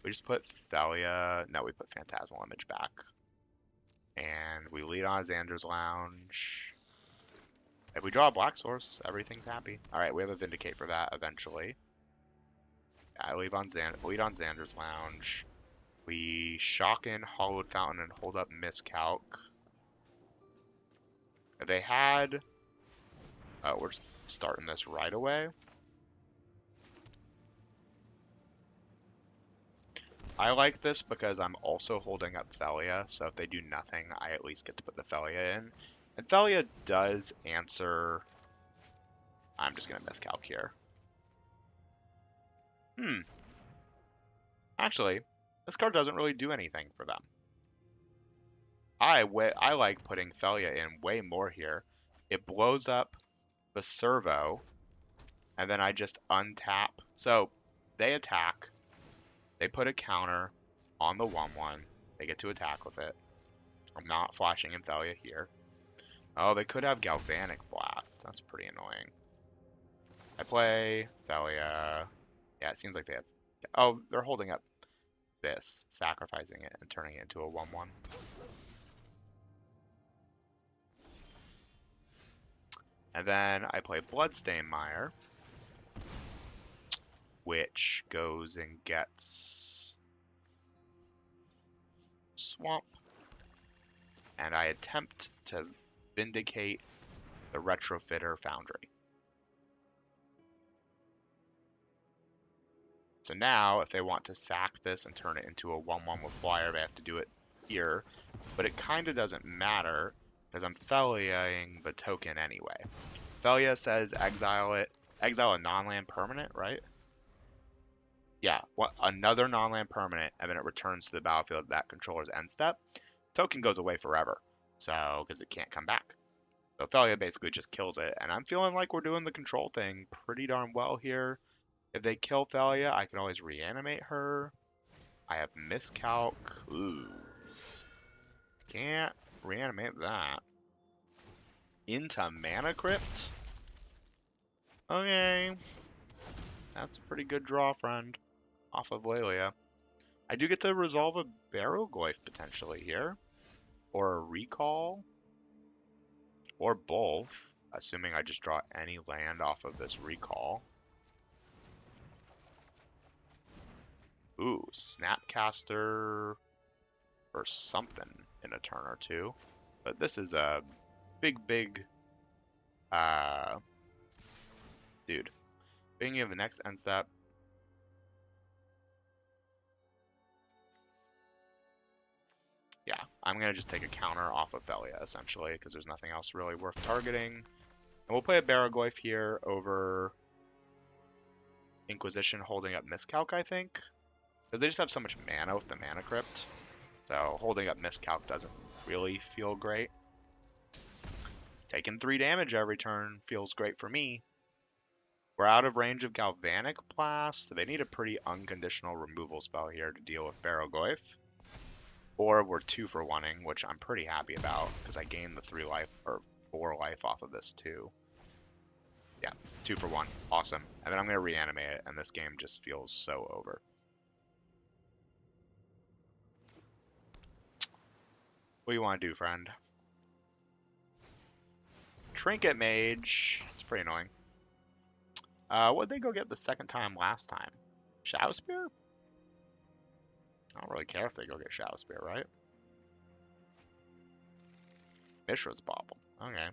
We just put Thalia. No, we put Phantasmal Image back. And we lead on Xander's Lounge. If we draw a black source, everything's happy. Alright, we have a Vindicate for that eventually. I lead on Xander's Lounge. We shock in Hollowed Fountain and hold up Miscalc. If they had... Oh, we're starting this right away. I like this because I'm also holding up Thalia, so if they do nothing, I at least get to put the Thalia in. And Thalia does answer. I'm just going to miscalc here. Actually, this card doesn't really do anything for them. I like putting Thalia in way more here. It blows up the servo, and then I just untap. So they attack. They put a counter on the 1/1. They get to attack with it. I'm not flashing in Thalia here. Oh, they could have Galvanic Blast. That's pretty annoying. I play Thalia. Yeah, it seems like they have... Oh, they're holding up this, sacrificing it and turning it into a 1/1. And then I play Bloodstain Mire, which goes and gets Swamp. And I attempt to Vindicate the Retrofitter Foundry. So now, if they want to sack this and turn it into a 1/1 with Flyer, they have to do it here. But it kind of doesn't matter, because I'm Thaliaing the token anyway. Thalia says exile it. Exile a non-land permanent, right? Yeah, another non-land permanent, and then it returns to the battlefield at that controller's end step. Token goes away forever, so because it can't come back. So Thalia basically just kills it, and I'm feeling like we're doing the control thing pretty darn well here. If they kill Thalia, I can always reanimate her. I have miscalc. Ooh. Can't reanimate that. Into Mana Crypt? Okay. That's a pretty good draw, friend. Off of Lelia. I do get to resolve a Barrowglyph potentially here. Or a Recall. Or both. Assuming I just draw any land off of this Recall. Ooh, Snapcaster or something in a turn or two. But this is a big, dude. Beginning of the next end step. Yeah, I'm going to just take a counter off of Thalia, essentially, because there's nothing else really worth targeting. And we'll play a Barrowglyph here over Inquisition holding up Miscalc, I think. Because they just have so much mana with the Mana Crypt. So holding up Miscalc doesn't really feel great. Taking 3 damage every turn feels great for me. We're out of range of Galvanic Blast, so they need a pretty unconditional removal spell here to deal with Barrowglyph. Or we're 2 for 1-ing, which I'm pretty happy about, because I gained the 3 life, or 4 life off of this too. Yeah, 2 for 1. Awesome. And then I'm going to reanimate it, and this game just feels so over. What do you want to do, friend? Trinket Mage. It's pretty annoying. What'd they go get the second time last time? Shadow Spear? I don't really care if they go get Shadow Spear, right? Mishra's Bauble. Okay.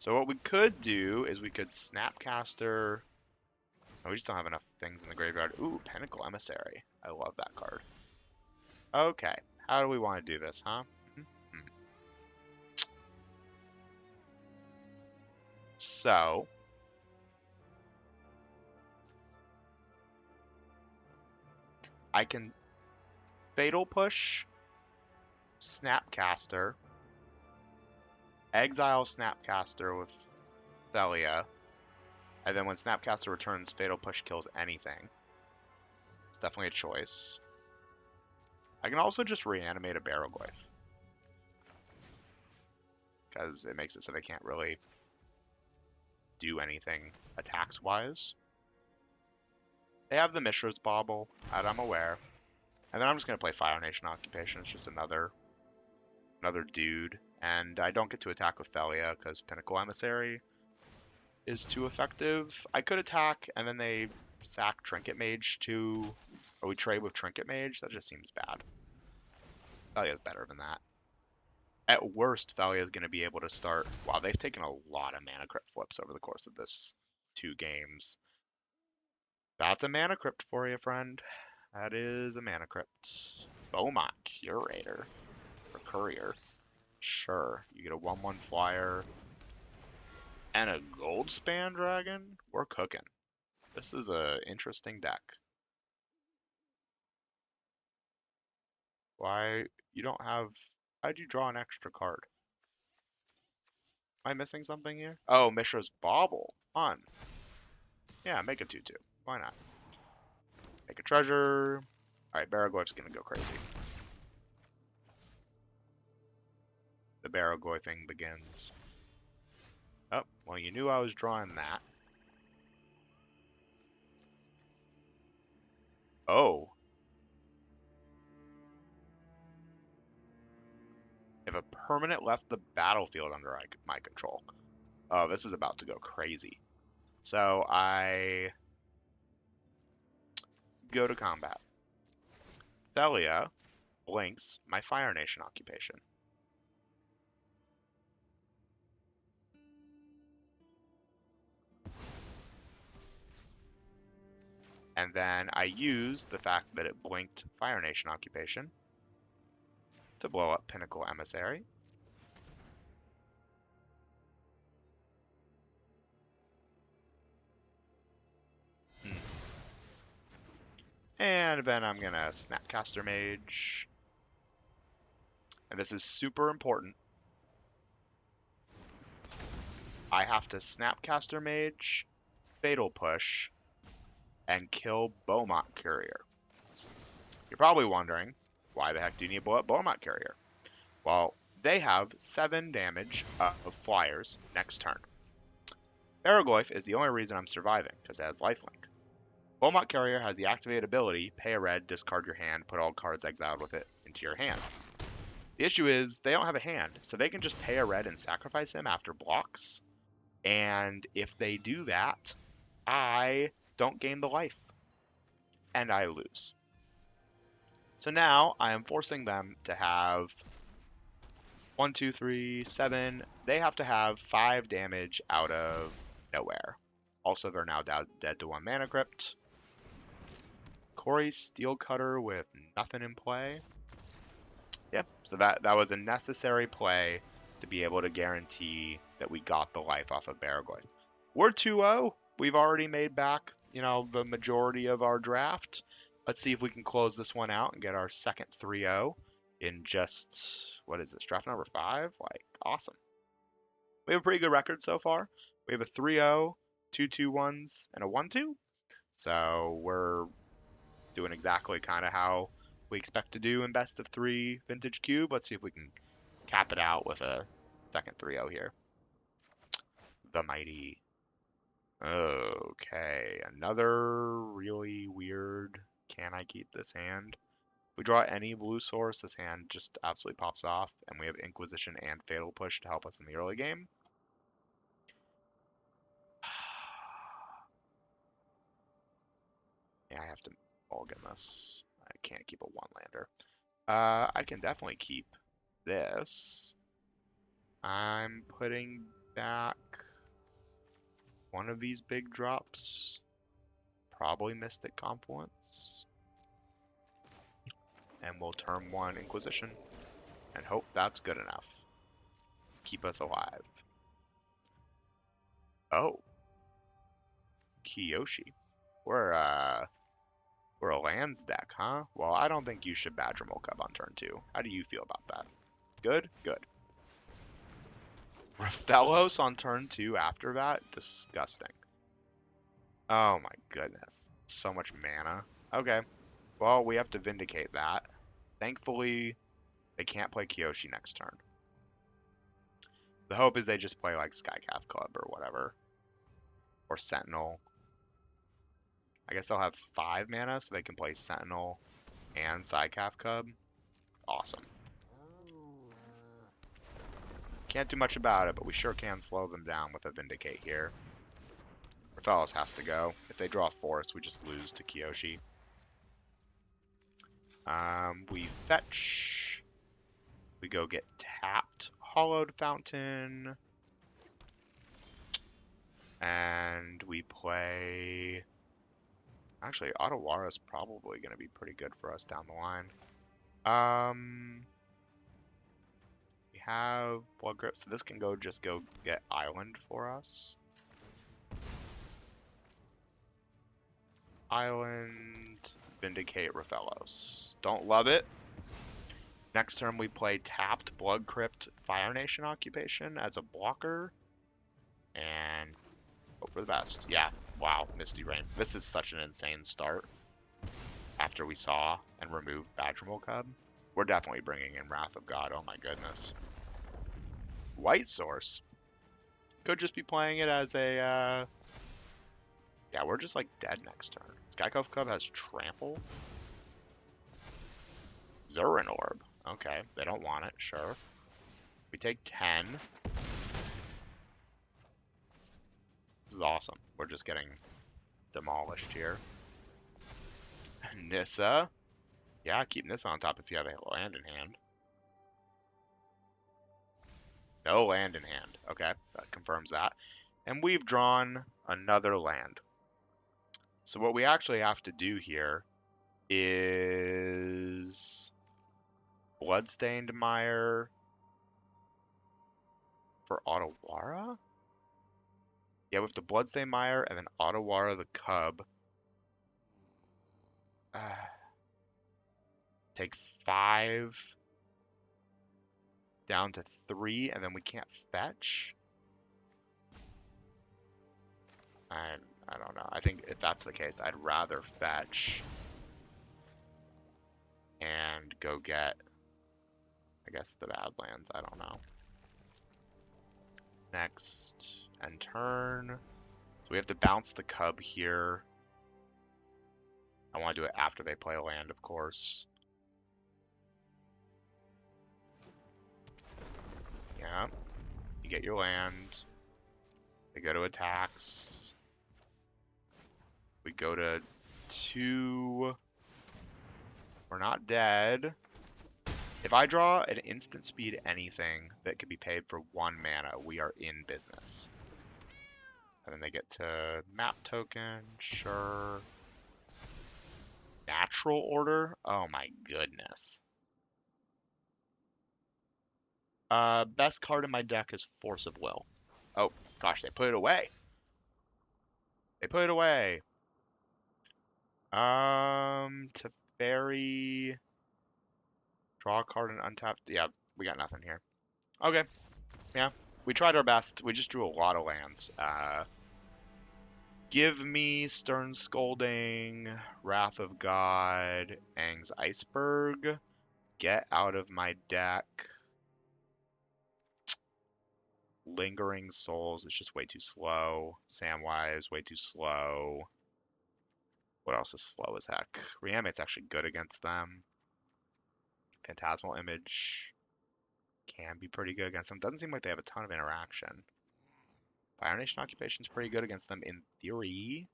So what we could do is we could Snapcaster. Oh, we just don't have enough things in the graveyard. Ooh, Pinnacle Emissary. I love that card. Okay. How do we want to do this, huh? So, I can Fatal Push, Snapcaster, exile Snapcaster with Thalia, and then when Snapcaster returns, Fatal Push kills anything. It's definitely a choice. I can also just reanimate a Barrowglyph, because it makes it so they can't really do anything attacks-wise. They have the Mishra's Bauble, that I'm aware. And then I'm just going to play Fire Nation Occupation. It's just another dude. And I don't get to attack with Thalia because Pinnacle Emissary is too effective. I could attack and then they sack Trinket Mage too. Or we trade with Trinket Mage. That just seems bad. Thalia's better than that. At worst, Thalia is going to be able to start... Wow, they've taken a lot of Mana Crypt flips over the course of this 2 games. That's a Mana Crypt for you, friend. That is a Mana Crypt. Beaumont Curator. Or Courier. Sure. You get a 1/1 flyer and a gold span dragon? We're cooking. This is a interesting deck. Why you don't have how'd you draw an extra card? Am I missing something here? Oh, Mishra's Bauble. Fun. Yeah, make a 2/2. Why not? Make a treasure. Alright, Baragorf's gonna go crazy. The Baragorfing begins. Oh, well you knew I was drawing that. Oh. If a permanent left the battlefield under my control. Oh, this is about to go crazy. So I go to combat. Thelia blinks my Fire Nation occupation. And then I use the fact that it blinked Fire Nation occupation to blow up Pinnacle Emissary. And then I'm gonna Snapcaster Mage. And this is super important. I have to Snapcaster Mage, Fatal Push, and kill Beaumont Courier. You're probably wondering, why the heck do you need to blow up Beaumont Courier? Well, they have 7 damage of flyers next turn. Baragorf is the only reason I'm surviving, because it has lifelink. Beaumont Courier has the activated ability, pay a red, discard your hand, put all cards exiled with it into your hand. The issue is, they don't have a hand, so they can just pay a red and sacrifice him after blocks. And if they do that, I don't gain the life. And I lose. So now I am forcing them to have 1, 2, 3, 7. They have to have 5 damage out of nowhere. Also, they're now dead to 1 mana crypt. Corey Steel Cutter with nothing in play. Yep, so that was a necessary play to be able to guarantee that we got the life off of Baragorf. We're 2-0. We've already made back, the majority of our draft. Let's see if we can close this one out and get our second 3-0 in just, what is this, draft number 5? Like, awesome. We have a pretty good record so far. We have a 3-0, 2 2-1s, and a 1-2. So we're doing exactly kind of how we expect to do in best of 3 Vintage Cube. Let's see if we can cap it out with a second 3-0 here. The Mighty. Okay, another really weird, can I keep this hand? If we draw any blue source, this hand just absolutely pops off, and we have Inquisition and Fatal Push to help us in the early game. Yeah, I have to mulligan this. I can't keep a 1-lander. I can definitely keep this. I'm putting back one of these big drops. Probably Mystic Confluence. And we'll turn 1 Inquisition. And hope that's good enough. Keep us alive. Oh. Kiyoshi. We're a lands deck, huh? Well, I don't think you should Badger Molk up on turn 2. How do you feel about that? Good? Good. Raphalos on turn 2 after that? Disgusting. Oh my goodness. So much mana. Okay. Well, we have to vindicate that. Thankfully, they can't play Kiyoshi next turn. The hope is they just play like Skycalf Club or whatever. Or Sentinel. I guess they'll have 5 mana, so they can play Sentinel and Skycalf Cub. Awesome. Can't do much about it, but we sure can slow them down with a Vindicate here. Raphalos has to go. If they draw Force, we just lose to Kiyoshi. We fetch. We go get tapped. Hollowed Fountain. And we play... Actually, Otawara is probably going to be pretty good for us down the line. We have Blood Grip, so this can just go get Island for us. Island, Vindicate Raphaelos. Don't love it. Next turn we play tapped Blood Crypt Fire Nation Occupation as a blocker. And hope for the best. Yeah, wow, Misty Rain. This is such an insane start. After we saw and removed Badgermole Cub. We're definitely bringing in Wrath of God, oh my goodness. White Source. Could just be playing it as a, yeah, we're just like dead next turn. Skycove Cub has Trample. Zurin Orb. Okay, they don't want it, sure. We take 10. This is awesome. We're just getting demolished here. Nissa. Yeah, keep Nissa on top if you have a land in hand. No land in hand. Okay, that confirms that. And we've drawn another land. So what we actually have to do here is Bloodstained Mire for Otawara? Yeah, with the Bloodstained Mire and then Otawara the Cub. Take 5 down to 3, and then we can't fetch? I don't know. I think if that's the case, I'd rather fetch and go get, I guess, the Badlands. I don't know. Next, and turn. So we have to bounce the Cub here. I want to do it after they play a land, of course. Yeah. You get your land. They go to attacks. We go to 2. We're not dead. If I draw an instant speed anything that could be paid for 1 mana, we are in business. And then they get to map token, sure. Natural order? Oh my goodness. Best card in my deck is Force of Will. Oh, gosh, they put it away. They put it away. Teferi. Draw a card and untap. Yeah, we got nothing here. Okay. Yeah, we tried our best. We just drew a lot of lands. Give me Stern Scolding, Wrath of God, Aang's Iceberg. Get out of my deck. Lingering Souls is just way too slow. Samwise, way too slow. What else is slow as heck? Reanimate's actually good against them. Phantasmal Image can be pretty good against them. Doesn't seem like they have a ton of interaction. Fire Nation Occupation's pretty good against them in theory.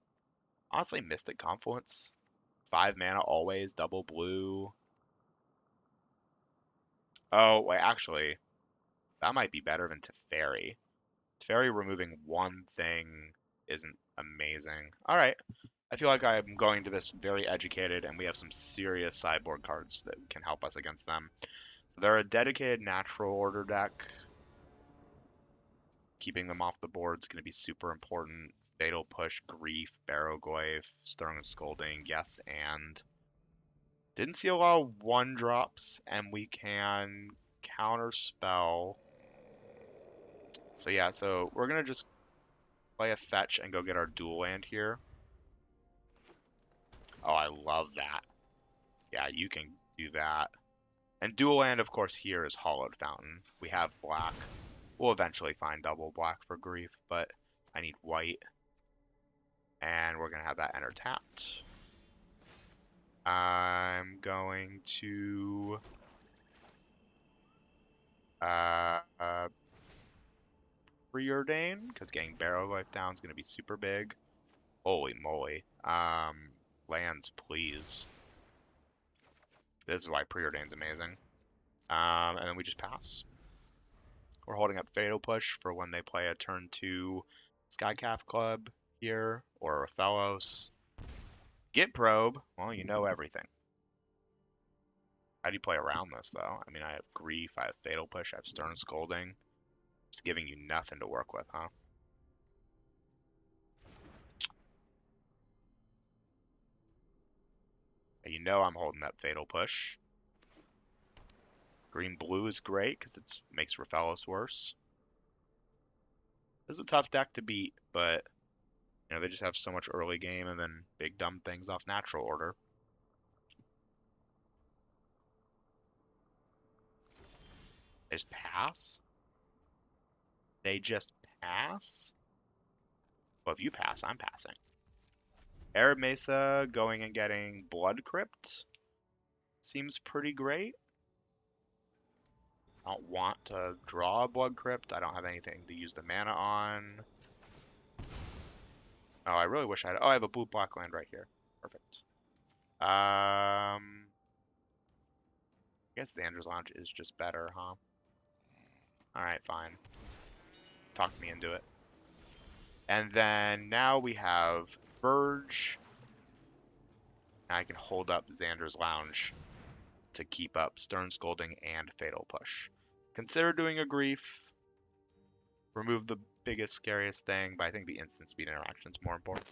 Honestly, Mystic Confluence. 5 mana always, double blue. Oh, wait, actually, that might be better than Teferi. Teferi removing 1 thing isn't amazing. Alright, I feel like I'm going to this very educated, and we have some serious sideboard cards that can help us against them. So they're a dedicated natural order deck. Keeping them off the board is going to be super important. Fatal Push, Grief, Barrowglyph, Stern Scolding, yes, and didn't see a lot of 1-drops, and we can counterspell. So yeah, so we're going to just play a fetch and go get our dual land here. Oh, I love that. Yeah, you can do that. And dual land, of course, here is Hollowed Fountain. We have black. We'll eventually find double black for Grief, but I need white. And we're going to have that enter tapped. I'm going to preordain, because getting Barrowglyph down is going to be super big. Holy moly. Lands, please. This is why preordain's amazing. And then we just pass. We're holding up Fatal Push for when they play a turn 2 Skycalf Club here, or Raphaelos. Get Probe. Well, you know everything. How do you play around this, though? I mean, I have Grief, I have Fatal Push, I have Stern Scolding. Just giving you nothing to work with, huh? You know I'm holding that Fatal Push. Green-blue is great because it makes Raphaelis worse. This is a tough deck to beat, but you know they just have so much early game and then big dumb things off natural order. They just pass? They just pass? Well, if you pass, I'm passing. Arab Mesa going and getting Blood Crypt seems pretty great. I don't want to draw a Blood Crypt. I don't have anything to use the mana on. Oh, I really wish I had. Oh, I have a blue-black land right here. Perfect. I guess Xander's Lounge is just better, huh? Alright, fine. Talk me into it. And then now we have Verge. Now I can hold up Xander's Lounge to keep up Stern Scolding and Fatal Push. Consider doing a Grief. Remove the biggest, scariest thing, but I think the instant speed interaction is more important.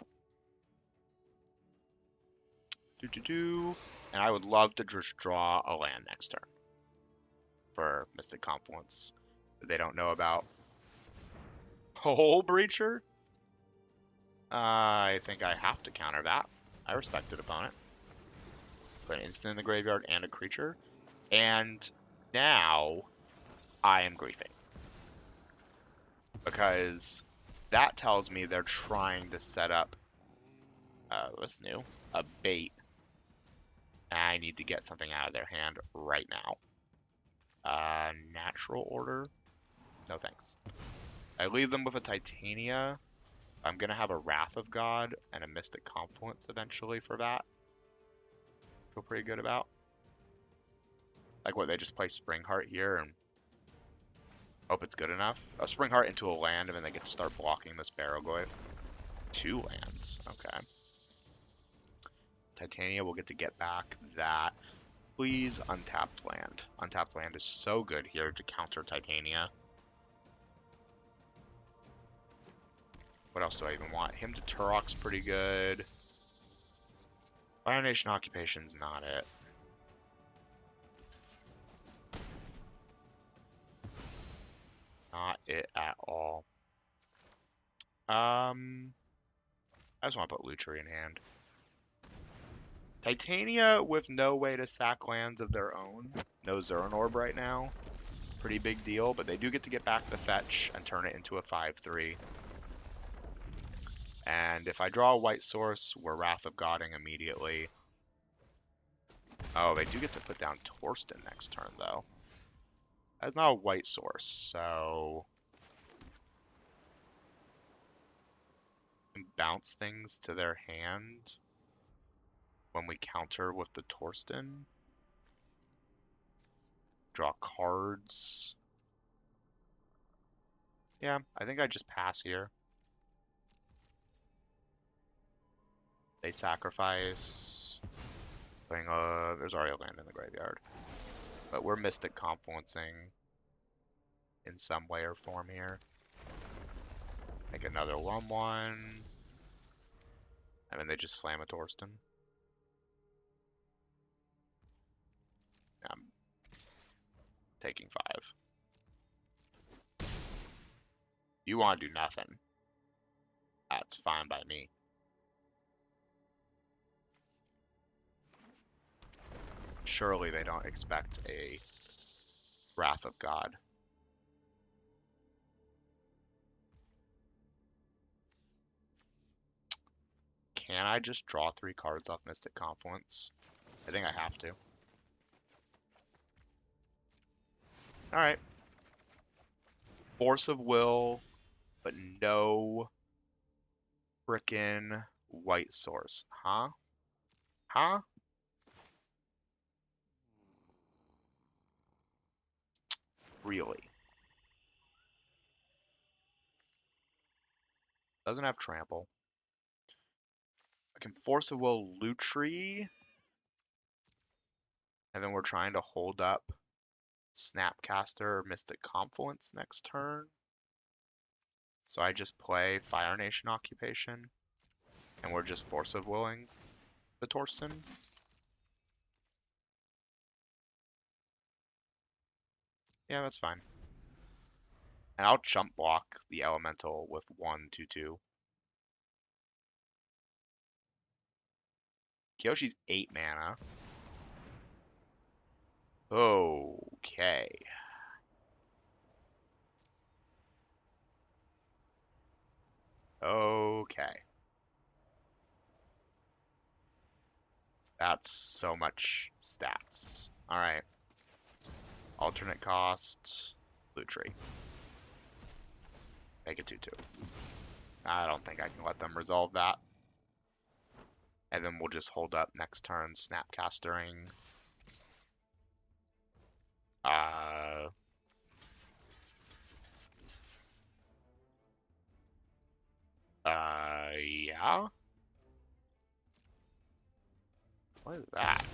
And I would love to just draw a land next turn for Mystic Confluence that they don't know about. Hole Breacher? I think I have to counter that. I respect it, opponent. Put an instant in the graveyard and a creature. And now I am griefing. Because that tells me they're trying to set up, what's new? A bait. I need to get something out of their hand right now. Natural order? No thanks. I leave them with a Titania. I'm going to have a Wrath of God and a Mystic Confluence eventually for that. Feel pretty good about. Like what, they just play Springheart here and hope it's good enough? A Springheart into a land and then they get to start blocking this Barrogoyf. 2 lands, okay. Titania will get to get back that. Please, untapped land. Untapped land is so good here to counter Titania. What else do I even want? Him to Turok's pretty good. Fire Nation Occupation's not it. Not it at all. I just want to put Luchery in hand. Titania with no way to sack lands of their own. No Zern Orb right now. Pretty big deal, but they do get to get back the fetch and turn it into a 5/3. And if I draw a white source, we're Wrath of Godding immediately. Oh, they do get to put down Torsten next turn, though. That's not a white source, so... bounce things to their hand when we counter with the Torsten. Draw cards. Yeah, I think I just pass here. They sacrifice. There's already a land in the graveyard. But we're Mystic Confluencing in some way or form here. Make another 1/1. And then they just slam a Torsten. I'm taking 5. You want to do nothing. That's fine by me. Surely they don't expect a Wrath of God. Can I just draw 3 cards off Mystic Confluence? I think I have to. Alright. Force of Will, but no frickin' white source. Huh? Huh? Really? Doesn't have trample. I can Force of Will Lutri. And then we're trying to hold up Snapcaster or Mystic Confluence next turn. So I just play Fire Nation Occupation, and we're just Force of Willing the Torsten. Yeah, that's fine. And I'll chump block the Elemental with 1/2/2. Kyoshi's 8 mana. Okay. Okay. That's so much stats. Alright. Alternate cost. Blue tree. Make it 2/2. I don't think I can let them resolve that. And then we'll just hold up next turn, Snapcastering. Uh, yeah. What is that?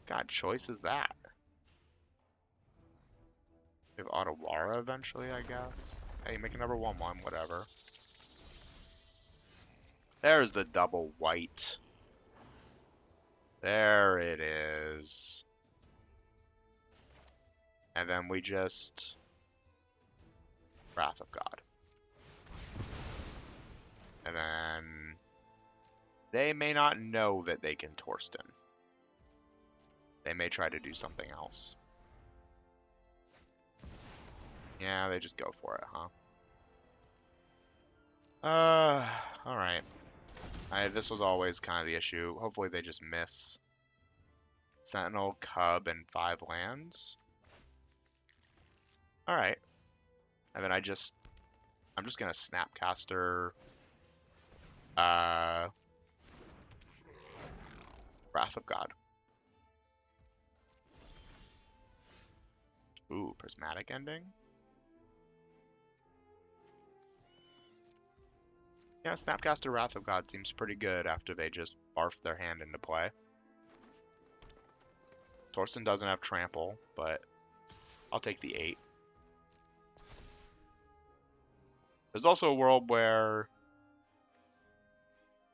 God, choice is that? We have Otawara eventually, I guess. Hey, make another 1/1, whatever. There's the double white. There it is. And then we just Wrath of God. And then they may not know that they can Torsten. They may try to do something else. Yeah, they just go for it, huh? Alright. This was always kind of the issue. Hopefully they just miss. Sentinel, Cub, and 5 lands. Alright. And then I'm just gonna Snapcaster Wrath of God. Ooh, Prismatic Ending. Yeah, Snapcaster Wrath of God seems pretty good after they just barf their hand into play. Torsten doesn't have Trample, but I'll take the 8. There's also a world where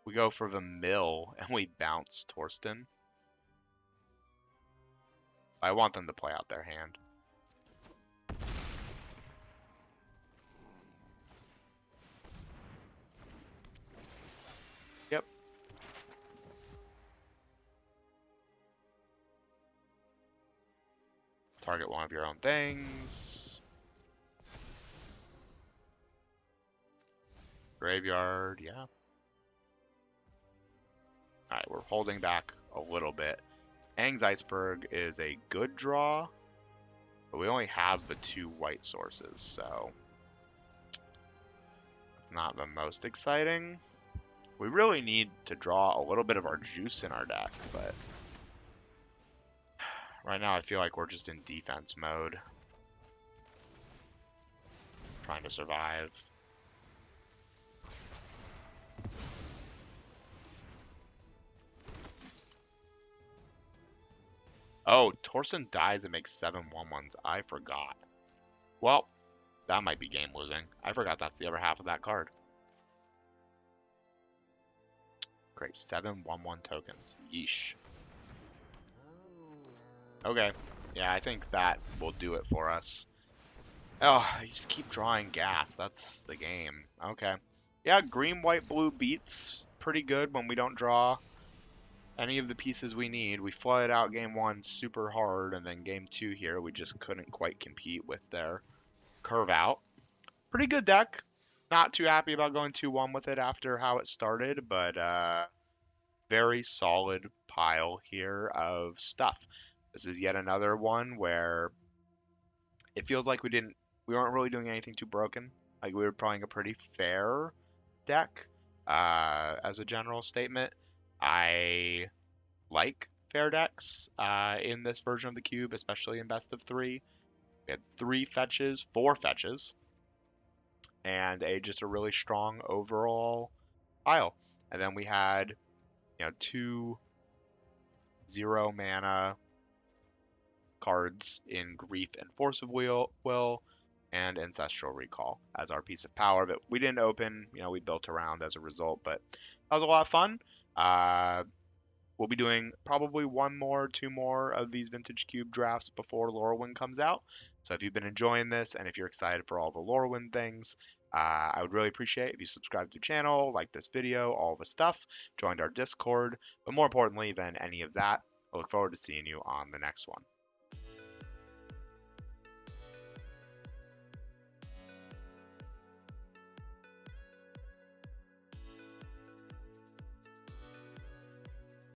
we go for the mill and we bounce Torsten. I want them to play out their hand. Yep. Target one of your own things. Graveyard, yeah. Alright, we're holding back a little bit. Aang's Iceberg is a good draw, but we only have the 2 white sources, so it's not the most exciting. We really need to draw a little bit of our juice in our deck, but right now I feel like we're just in defense mode. Trying to survive. Oh, Torsten dies and makes 7 1/1s. I forgot. Well, that might be game losing. I forgot that's the other half of that card. Great, 7 1/1 tokens. Yeesh. Okay. Yeah, I think that will do it for us. Oh, you just keep drawing gas. That's the game. Okay. Yeah, green, white, blue beats pretty good when we don't draw any of the pieces we need. We flooded out game 1 super hard, and then game 2 here, we just couldn't quite compete with their curve out. Pretty good deck. Not too happy about going 2-1 with it after how it started, but very solid pile here of stuff. This is yet another one where it feels like we weren't really doing anything too broken. Like we were playing a pretty fair deck. As a general statement, I like fair decks in this version of the cube, especially in best of 3. We had 4 fetches, and just a really strong overall pile. And then we had 2 0 mana cards in Grief and Force of Will, and Ancestral Recall as our piece of power. But we didn't open, we built around as a result, but that was a lot of fun. We'll be doing probably one more, two more of these Vintage Cube drafts before Lorwyn comes out. So if you've been enjoying this and if you're excited for all the Lorwyn things, I would really appreciate if you subscribe to the channel, like this video, all the stuff, joined our Discord. But more importantly than any of that, I look forward to seeing you on the next one.